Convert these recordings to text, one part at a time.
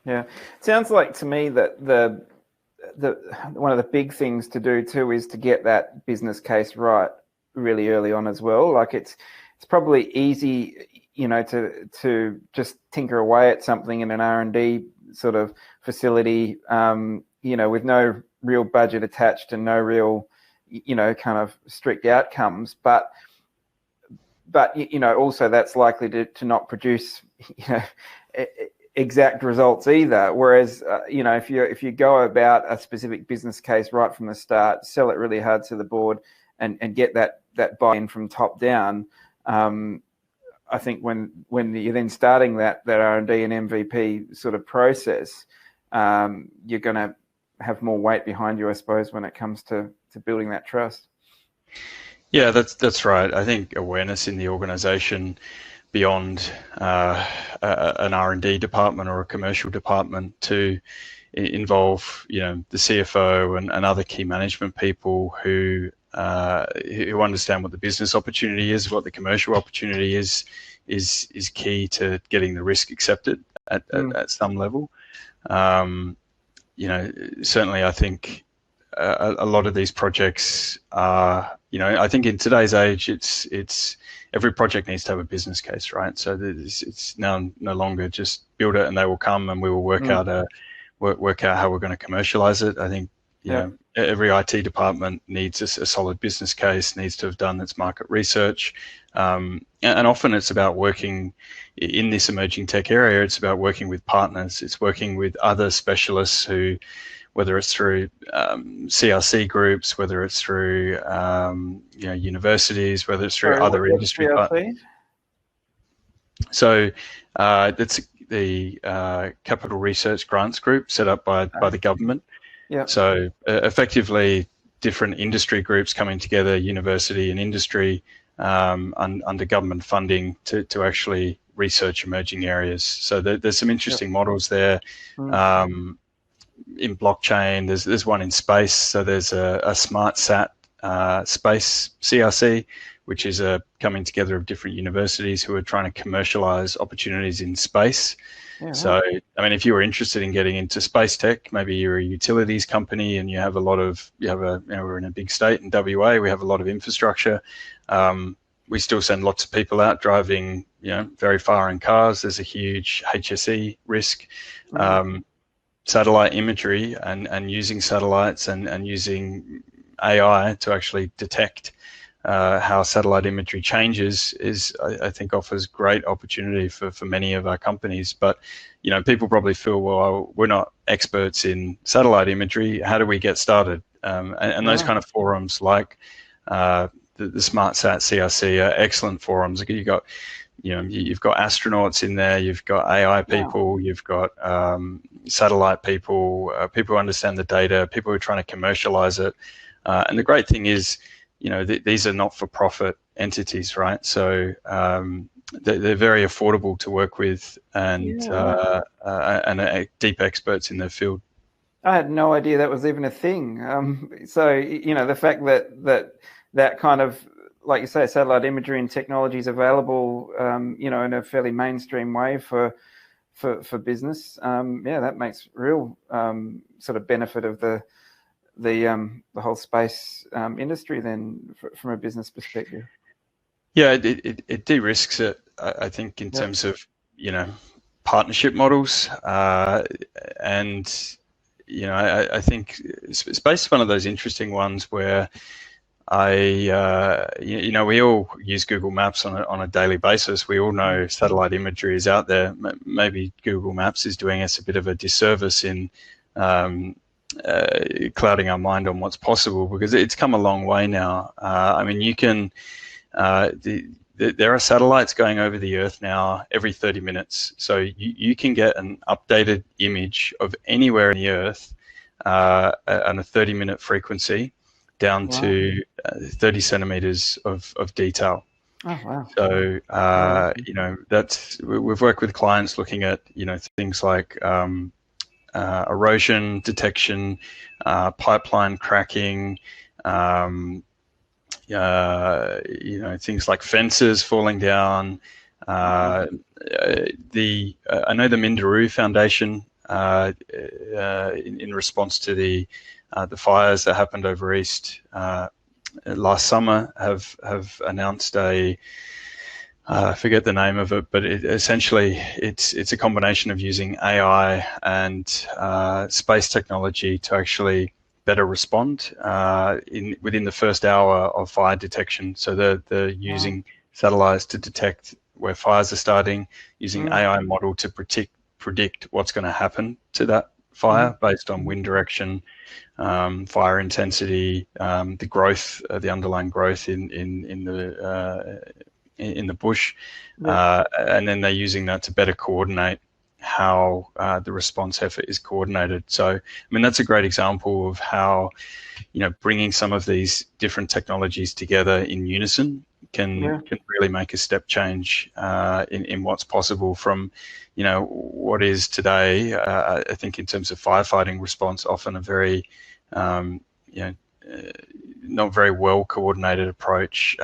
Yeah, it sounds like to me that the one of the big things to do too is to get that business case right really early on as well. Like it's probably easy, to just tinker away at something in an R&D sort of facility, with no real budget attached and no real, kind of strict outcomes. But also that's likely to not produce, exact results either. Whereas, if you go about a specific business case right from the start, sell it really hard to the board, and get that buy-in from top down, I think when you're then starting that R&D and MVP sort of process, you're going to have more weight behind you, I suppose, when it comes to building that trust. Yeah, that's right. I think awareness in the organization beyond an R&D department or a commercial department to involve, the CFO and other key management people who understand what the business opportunity is, what the commercial opportunity is key to getting the risk accepted at some level. Certainly I think a lot of these projects are, I think in today's age, it's every project needs to have a business case, right? So it's now no longer just build it and they will come and we will work out how we're going to commercialize it. I think every IT department needs a solid business case, needs to have done its market research, and often it's about working in this emerging tech area. It's about working with partners. It's working with other specialists who, whether it's through CRC groups, whether it's through universities, whether it's through other industry partners. So that's the Capital Research Grants Group set up by the government. Yeah. So effectively, different industry groups coming together, university and industry, under government funding to actually research emerging areas. So there's some interesting models there. In blockchain, there's one in space. So there's a smart sat space CRC, which is a coming together of different universities who are trying to commercialize opportunities in space. Yeah, so, I mean, if you were interested in getting into space tech, maybe you're a utilities company and we're in a big state in WA, we have a lot of infrastructure. We still send lots of people out driving, very far in cars. There's a huge HSE risk. Satellite imagery and using satellites and using AI to actually detect how satellite imagery changes I think offers great opportunity for many of our companies. But, people probably feel, well, we're not experts in satellite imagery. How do we get started? And those kind of forums like the SmartSat CRC are excellent forums. You've got astronauts in there, you've got AI people, you've got satellite people, people who understand the data, people who are trying to commercialize it. And the great thing is, these are not-for-profit entities, right? So they're very affordable to work with and deep experts in their field. I had no idea that was even a thing. So, the fact that kind of, like you say, satellite imagery and technology is available, in a fairly mainstream way for business. That makes real sort of benefit of the whole space industry then from a business perspective. Yeah, it de-risks it, I think, in terms of, partnership models. And, I think space is one of those interesting ones where we all use Google Maps on a daily basis. We all know satellite imagery is out there. Maybe Google Maps is doing us a bit of a disservice in clouding our mind on what's possible, because it's come a long way now. I mean, you can there are satellites going over the Earth now every 30 minutes. So you can get an updated image of anywhere in the Earth on a 30-minute frequency down to 30 centimeters of detail. Oh, wow. So, we've worked with clients looking at, things like erosion detection, pipeline cracking, things like fences falling down. I know the Minderoo Foundation in response to the fires that happened over East last summer, have announced I forget the name of it, but essentially it's a combination of using AI and space technology to actually better respond within the first hour of fire detection. So they're using satellites to detect where fires are starting, using AI model to predict what's going to happen to that fire based on wind direction, fire intensity, the growth, the underlying growth in the bush, and then they're using that to better coordinate how the response effort is coordinated. So, I mean, that's a great example of how, bringing some of these different technologies together in unison can really make a step change in what's possible from, what is today, I think in terms of firefighting response, often a very, not very well coordinated approach,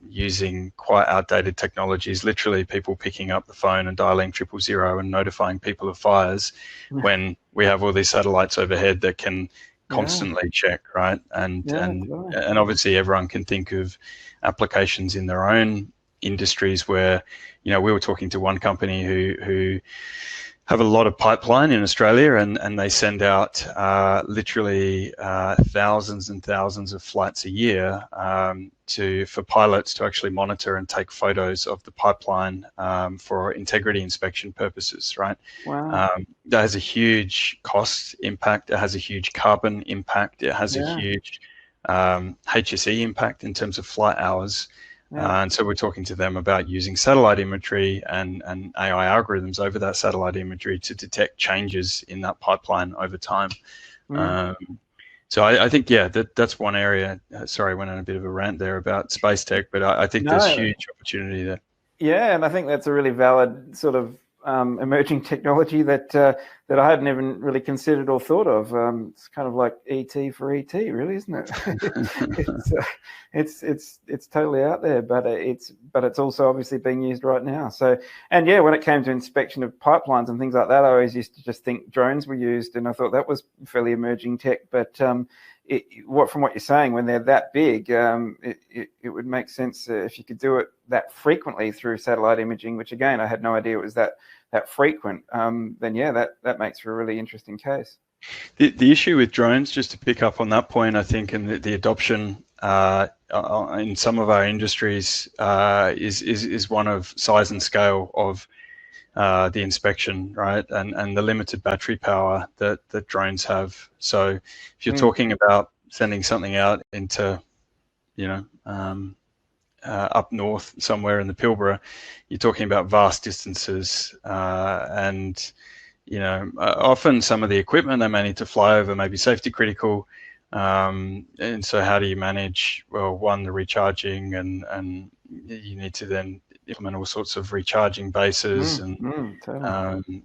using quite outdated technologies, literally people picking up the phone and dialing 000 and notifying people of fires when we have all these satellites overhead that can constantly check, right? And obviously everyone can think of applications in their own industries where, we were talking to one company who have a lot of pipeline in Australia, and they send out literally thousands and thousands of flights a year for pilots to actually monitor and take photos of the pipeline for integrity inspection purposes, right? Wow. That has a huge cost impact. It has a huge carbon impact. It has a huge HSE impact in terms of flight hours. And so we're talking to them about using satellite imagery and AI algorithms over that satellite imagery to detect changes in that pipeline over time. So I think, that's one area. Sorry, I went on a bit of a rant there about space tech, but I think there's huge opportunity there. Yeah, and I think that's a really valid sort of emerging technology that I hadn't even really considered or thought of. It's kind of like ET for ET, really, isn't it? It's totally out there, but it's also obviously being used right now. So, and when it came to inspection of pipelines and things like that, I always used to just think drones were used, and I thought that was fairly emerging tech. But from what you're saying, when they're that big, it would make sense if you could do it that frequently through satellite imaging, which again I had no idea it was that frequent. Then that makes for a really interesting case. The issue with drones, just to pick up on that point, I think, and the adoption in some of our industries is one of size and scale of the inspection, right, and the limited battery power that drones have. So if you're talking about sending something out into, up north somewhere in the Pilbara, you're talking about vast distances, and often some of the equipment they may need to fly over may be safety critical, and so how do you manage, well, one, the recharging, and you need to then implement all sorts of recharging bases, totally.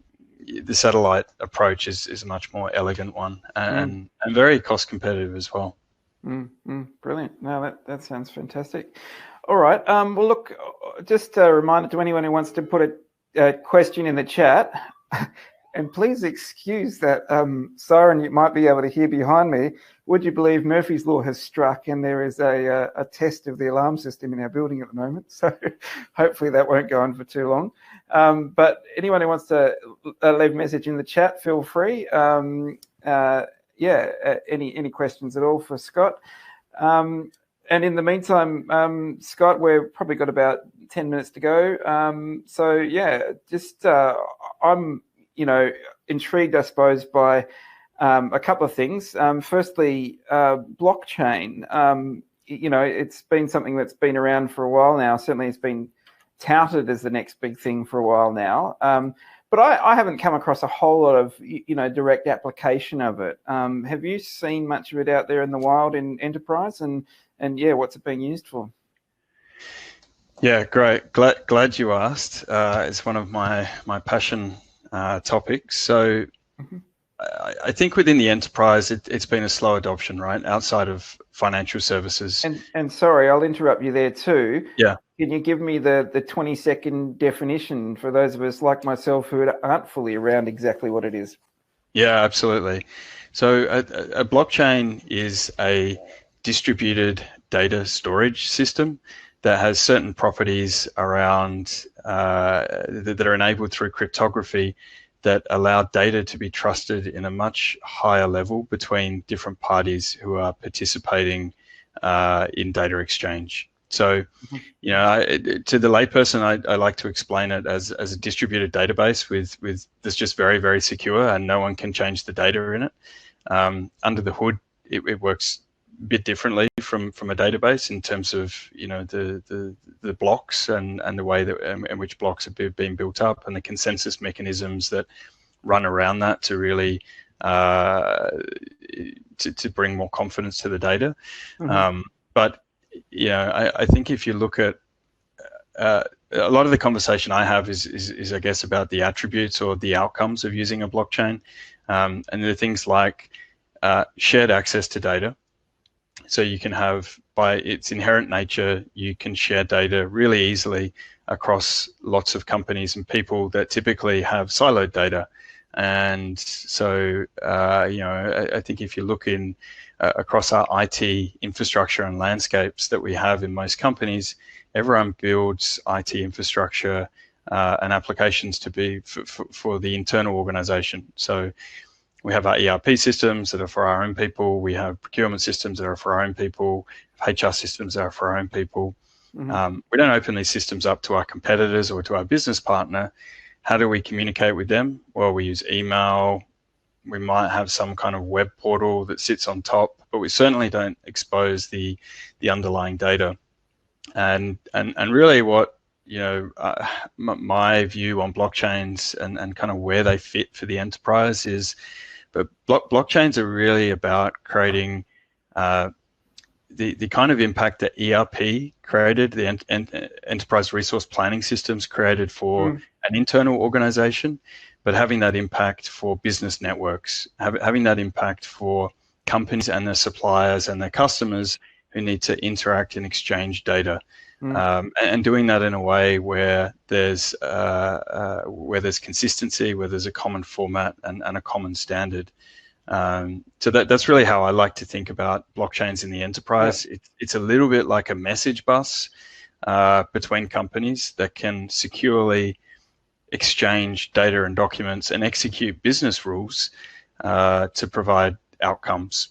The satellite approach is a much more elegant one, and very cost competitive as well. Brilliant. No, that sounds fantastic. All right. Well, look, just a reminder to anyone who wants to put a question in the chat, and please excuse that siren you might be able to hear behind me. Would you believe Murphy's Law has struck, and there is a test of the alarm system in our building at the moment. So hopefully that won't go on for too long. But anyone who wants to leave a message in the chat, feel free. Any questions at all for Scott? And in the meantime, Scott, we've probably got about 10 minutes to go. I'm, intrigued, I suppose, by a couple of things. Firstly, blockchain. It's been something that's been around for a while now. Certainly it's been touted as the next big thing for a while now. But I haven't come across a whole lot of, direct application of it. Have you seen much of it out there in the wild in enterprise? And what's it being used for? Yeah, great. Glad you asked. It's one of my passion topics. So I think within the enterprise, it's been a slow adoption, right? Outside of financial services. And sorry, I'll interrupt you there too. Yeah. Can you give me the 20-second definition for those of us like myself who aren't fully around exactly what it is? Yeah, absolutely. So a blockchain is a distributed data storage system that has certain properties around that are enabled through cryptography that allow data to be trusted in a much higher level between different parties who are participating in data exchange. So you know, to the layperson, I like to explain it as a distributed database with that's just very, very secure and no one can change the data in it. Under the hood, it works a bit differently from a database in terms of, you know, the blocks and the way that in which blocks are being built up and the consensus mechanisms that run around that to really to bring more confidence to the data. But you know, I think if you look at a lot of the conversation I have is I guess about the attributes or the outcomes of using a blockchain, and there are things like shared access to data. So you can have, by its inherent nature, you can share data really easily across lots of companies and people that typically have siloed data. And so, you know, I think if you look in across our IT infrastructure and landscapes that we have in most companies, everyone builds IT infrastructure and applications to be for the internal organization. So we have our ERP systems that are for our own people. We have procurement systems that are for our own people, HR systems that are for our own people. We don't open these systems up to our competitors or to our business partner. How do we communicate with them? Well, we use email. We might have some kind of web portal that sits on top, but we certainly don't expose the underlying data. And really what, you know, my view on blockchains and kind of where they fit for the enterprise is, but blockchains are really about creating the kind of impact that ERP created, the enterprise resource planning systems created for an internal organization, but having that impact for business networks, having that impact for companies and their suppliers and their customers who need to interact and exchange data. And doing that in a way where there's consistency, where there's a common format and a common standard. So that's really how I like to think about blockchains in the enterprise. It's a little bit like a message bus between companies that can securely exchange data and documents and execute business rules to provide outcomes.